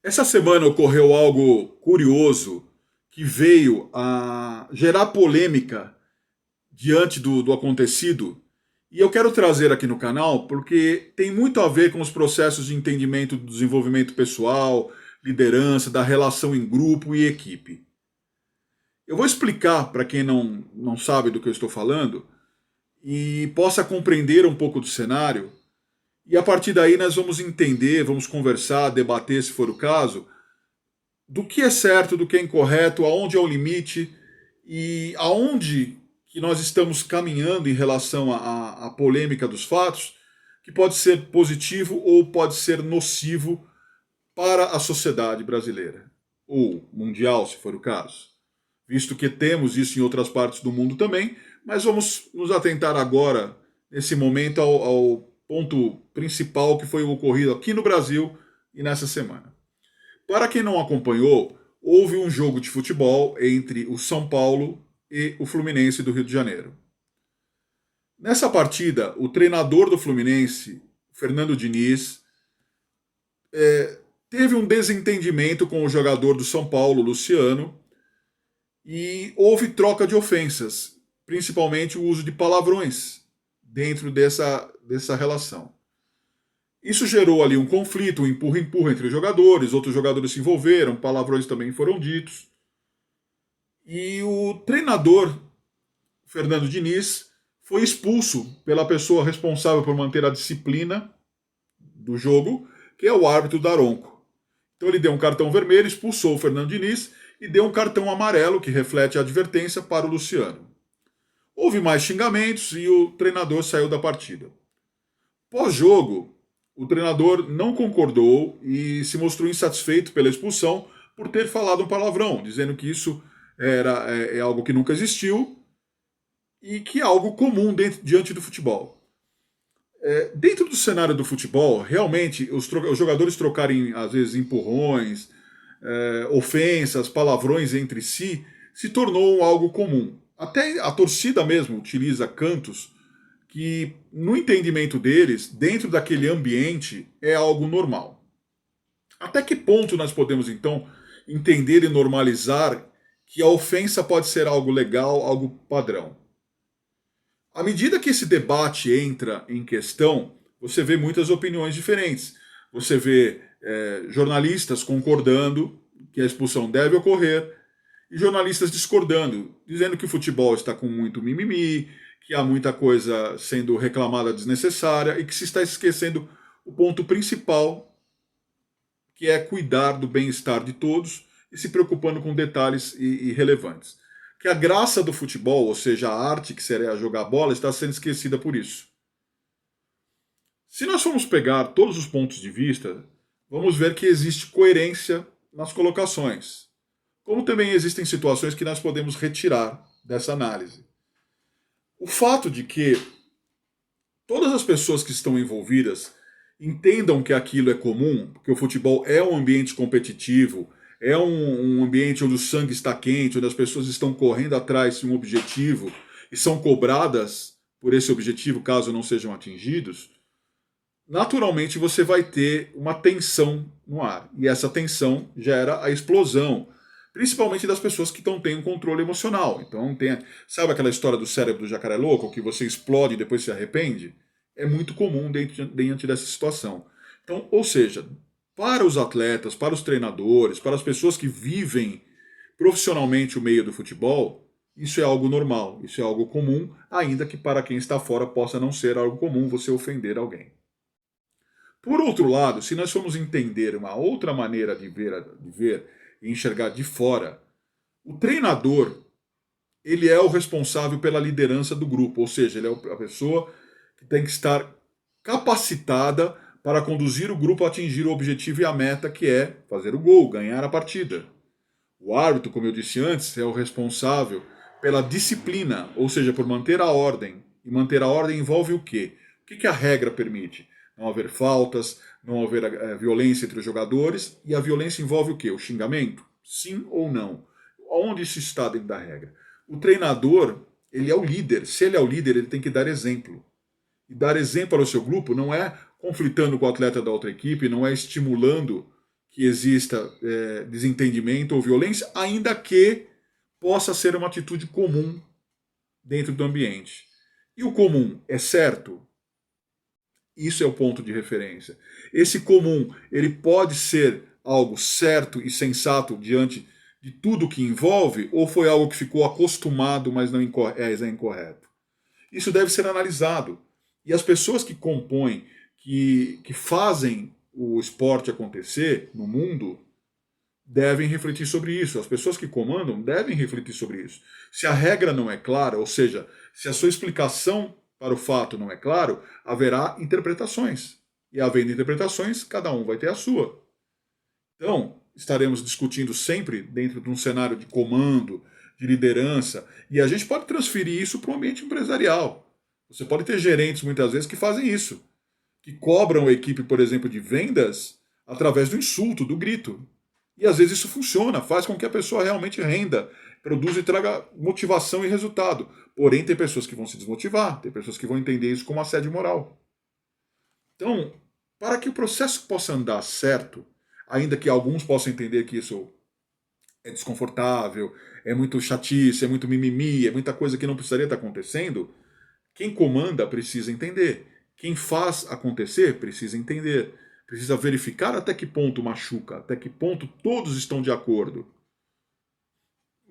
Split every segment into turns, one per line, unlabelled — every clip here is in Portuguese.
Essa semana ocorreu algo curioso que veio a gerar polêmica diante do acontecido. E eu quero trazer aqui no canal porque tem muito a ver com os processos de entendimento do desenvolvimento pessoal, liderança, da relação em grupo e equipe. Eu vou explicar para quem não sabe do que eu estou falando e possa compreender um pouco do cenário. E a partir daí nós vamos entender, vamos conversar, debater, se for o caso, do que é certo, do que é incorreto, aonde é o limite e aonde que nós estamos caminhando em relação à polêmica dos fatos, que pode ser positivo ou pode ser nocivo para a sociedade brasileira, ou mundial, se for o caso, visto que temos isso em outras partes do mundo também, mas vamos nos atentar agora, nesse momento, ao ponto principal que foi o ocorrido aqui no Brasil e nessa semana. Para quem não acompanhou, houve um jogo de futebol entre o São Paulo e o Fluminense do Rio de Janeiro. Nessa partida, o treinador do Fluminense, Fernando Diniz, teve um desentendimento com o jogador do São Paulo, Luciano, e houve troca de ofensas, principalmente o uso de palavrões dentro dessa relação. Isso gerou ali um conflito, um empurra-empurra entre os jogadores, outros jogadores se envolveram, palavrões também foram ditos. E o treinador, Fernando Diniz, foi expulso pela pessoa responsável por manter a disciplina do jogo, que é o árbitro Daronco. Então ele deu um cartão vermelho, expulsou o Fernando Diniz e deu um cartão amarelo, que reflete a advertência, para o Luciano. Houve mais xingamentos e o treinador saiu da partida. Pós-jogo, o treinador não concordou e se mostrou insatisfeito pela expulsão por ter falado um palavrão, dizendo que isso é algo que nunca existiu e que é algo comum diante do futebol. Dentro do cenário do futebol, realmente, os jogadores trocarem, às vezes, empurrões, ofensas, palavrões entre si, se tornou algo comum. Até a torcida mesmo utiliza cantos que, no entendimento deles, dentro daquele ambiente, é algo normal. Até que ponto nós podemos, então, entender e normalizar que a ofensa pode ser algo legal, algo padrão? À medida que esse debate entra em questão, você vê muitas opiniões diferentes. Você vê jornalistas concordando que a expulsão deve ocorrer e jornalistas discordando, dizendo que o futebol está com muito mimimi, que há muita coisa sendo reclamada desnecessária e que se está esquecendo o ponto principal, que é cuidar do bem-estar de todos e se preocupando com detalhes irrelevantes. Que a graça do futebol, ou seja, a arte que seria jogar bola, está sendo esquecida por isso. Se nós formos pegar todos os pontos de vista, vamos ver que existe coerência nas colocações. Como também existem situações que nós podemos retirar dessa análise. O fato de que todas as pessoas que estão envolvidas entendam que aquilo é comum, que o futebol é um ambiente competitivo, é um ambiente onde o sangue está quente, onde as pessoas estão correndo atrás de um objetivo e são cobradas por esse objetivo caso não sejam atingidos, naturalmente você vai ter uma tensão no ar. E essa tensão gera a explosão, principalmente das pessoas que não têm um controle emocional. Então, sabe aquela história do cérebro do jacaré louco, que você explode e depois se arrepende? É muito comum diante dessa situação. Então, ou seja, para os atletas, para os treinadores, para as pessoas que vivem profissionalmente o meio do futebol, isso é algo normal, isso é algo comum, ainda que para quem está fora possa não ser algo comum você ofender alguém. Por outro lado, se nós formos entender uma outra maneira de ver e enxergar de fora, o treinador ele é o responsável pela liderança do grupo, ou seja, ele é a pessoa que tem que estar capacitada para conduzir o grupo a atingir o objetivo e a meta, que é fazer o gol, ganhar a partida. O árbitro, como eu disse antes, é o responsável pela disciplina, ou seja, por manter a ordem. E manter a ordem envolve o quê? O que a regra permite? Não haver faltas, não haver violência entre os jogadores. E a violência envolve o quê? O xingamento? Sim ou não? Onde isso está dentro da regra? O treinador, ele é o líder. Se ele é o líder, ele tem que dar exemplo. E dar exemplo ao seu grupo não é conflitando com o atleta da outra equipe, não é estimulando que exista desentendimento ou violência, ainda que possa ser uma atitude comum dentro do ambiente. E o comum é certo? Isso é o ponto de referência. Esse comum, ele pode ser algo certo e sensato diante de tudo que envolve, ou foi algo que ficou acostumado, mas não é incorreto? Isso deve ser analisado. E as pessoas que compõem, que fazem o esporte acontecer no mundo, devem refletir sobre isso. As pessoas que comandam devem refletir sobre isso. Se a regra não é clara, ou seja, se a sua explicação para o fato não é claro, haverá interpretações. E havendo interpretações, cada um vai ter a sua. Então, estaremos discutindo sempre dentro de um cenário de comando, de liderança, e a gente pode transferir isso para o ambiente empresarial. Você pode ter gerentes, muitas vezes, que fazem isso, que cobram a equipe, por exemplo, de vendas através do insulto, do grito. E às vezes isso funciona, faz com que a pessoa realmente renda, produza e traga motivação e resultado. Porém, tem pessoas que vão se desmotivar, tem pessoas que vão entender isso como assédio moral. Então, para que o processo possa andar certo, ainda que alguns possam entender que isso é desconfortável, é muito chatice, é muito mimimi, é muita coisa que não precisaria estar acontecendo, quem comanda precisa entender. Quem faz acontecer precisa entender. Precisa verificar até que ponto machuca, até que ponto todos estão de acordo.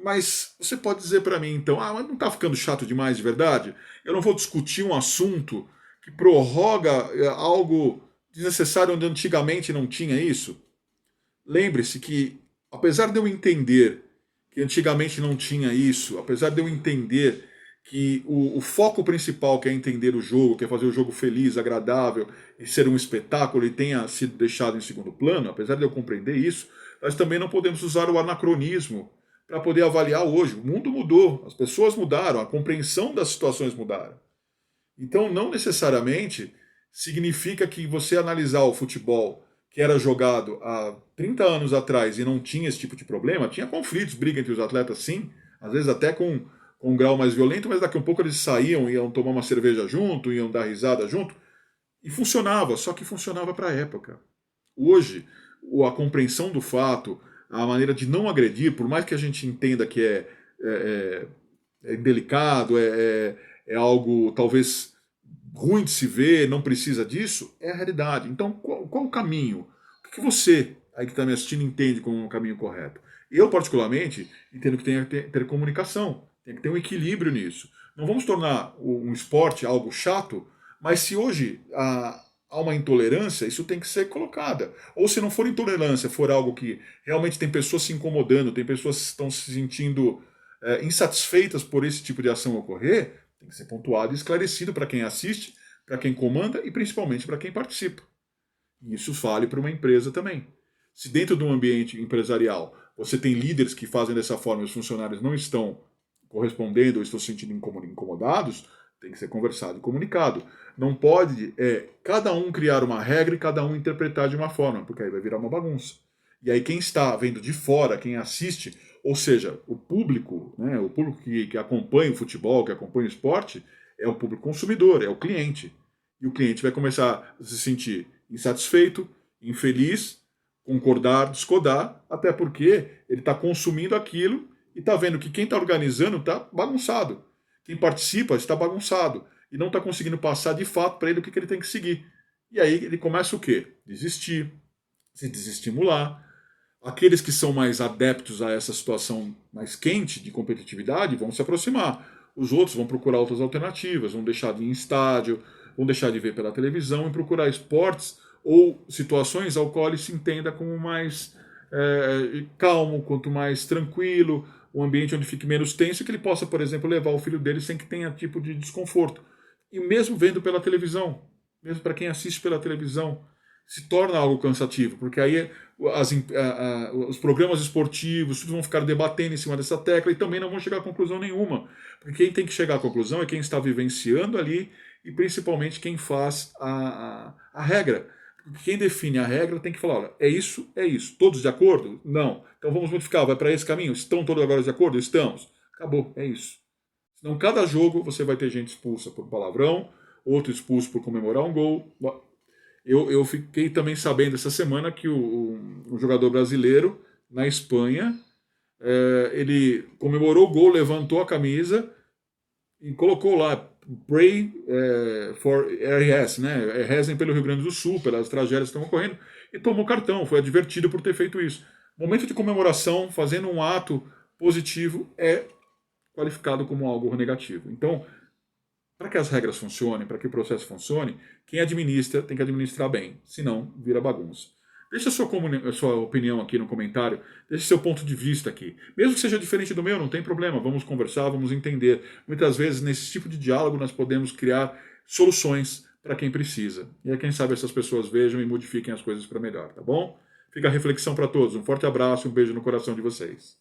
Mas você pode dizer para mim, então, mas não está ficando chato demais de verdade? Eu não vou discutir um assunto que prorroga algo desnecessário onde antigamente não tinha isso? Lembre-se que, apesar de eu entender que antigamente não tinha isso, apesar de eu entender que o foco principal, que é entender o jogo, que é fazer o jogo feliz, agradável e ser um espetáculo, e tenha sido deixado em segundo plano, apesar de eu compreender isso, nós também não podemos usar o anacronismo para poder avaliar hoje. O mundo mudou, as pessoas mudaram, a compreensão das situações mudaram. Então, não necessariamente significa que você analisar o futebol que era jogado há 30 anos atrás e não tinha esse tipo de problema, tinha conflitos, briga entre os atletas, sim, às vezes até com um grau mais violento, mas daqui a um pouco eles saíam, iam tomar uma cerveja junto, iam dar risada junto, e funcionava, só que funcionava para a época. Hoje, a compreensão do fato, a maneira de não agredir, por mais que a gente entenda que é delicado, é algo talvez ruim de se ver, não precisa disso, é a realidade. Então, qual o caminho? O que você, aí que está me assistindo, entende como um caminho correto? Eu, particularmente, entendo que tem que ter comunicação, tem que ter um equilíbrio nisso. Não vamos tornar um esporte algo chato, mas se hoje há uma intolerância, isso tem que ser colocada. Ou se não for intolerância, for algo que realmente tem pessoas se incomodando, tem pessoas que estão se sentindo insatisfeitas por esse tipo de ação ocorrer, tem que ser pontuado e esclarecido para quem assiste, para quem comanda e principalmente para quem participa. E isso vale para uma empresa também. Se dentro de um ambiente empresarial você tem líderes que fazem dessa forma e os funcionários não estão correspondendo ou estão se sentindo incomodados, tem que ser conversado e comunicado. Não pode cada um criar uma regra e cada um interpretar de uma forma, porque aí vai virar uma bagunça. E aí quem está vendo de fora, quem assiste, ou seja, o público, né, o público que acompanha o futebol, que acompanha o esporte, é o público consumidor, é o cliente. E o cliente vai começar a se sentir insatisfeito, infeliz, concordar, discordar, até porque ele está consumindo aquilo e está vendo que quem está organizando está bagunçado. Quem participa está bagunçado e não está conseguindo passar de fato para ele o que ele tem que seguir. E aí ele começa o quê? Desistir, se desestimular. Aqueles que são mais adeptos a essa situação mais quente de competitividade vão se aproximar. Os outros vão procurar outras alternativas, vão deixar de ir em estádio, vão deixar de ver pela televisão e procurar esportes ou situações ao qual ele se entenda como mais calmo, quanto mais tranquilo, um ambiente onde fique menos tenso, que ele possa, por exemplo, levar o filho dele sem que tenha tipo de desconforto. E mesmo vendo pela televisão, mesmo para quem assiste pela televisão, se torna algo cansativo, porque aí os programas esportivos tudo vão ficar debatendo em cima dessa tecla e também não vão chegar a conclusão nenhuma. Porque quem tem que chegar à conclusão é quem está vivenciando ali e principalmente quem faz a regra. Quem define a regra tem que falar, olha, é isso. Todos de acordo? Não. Então vamos modificar, vai para esse caminho? Estão todos agora de acordo? Estamos. Acabou, é isso. Senão cada jogo você vai ter gente expulsa por palavrão, outro expulso por comemorar um gol. Eu fiquei também sabendo essa semana que um jogador brasileiro na Espanha, ele comemorou o gol, levantou a camisa e colocou lá Pray for RS, né? Rezem pelo Rio Grande do Sul, pelas tragédias que estão ocorrendo, e tomou cartão, foi advertido por ter feito isso. Momento de comemoração, fazendo um ato positivo, é qualificado como algo negativo. Então, para que as regras funcionem, para que o processo funcione, quem administra tem que administrar bem, senão vira bagunça. Deixa a sua opinião aqui no comentário, deixe seu ponto de vista aqui. Mesmo que seja diferente do meu, não tem problema, vamos conversar, vamos entender. Muitas vezes, nesse tipo de diálogo, nós podemos criar soluções para quem precisa. E aí, quem sabe essas pessoas vejam e modifiquem as coisas para melhor, tá bom? Fica a reflexão para todos. Um forte abraço e um beijo no coração de vocês.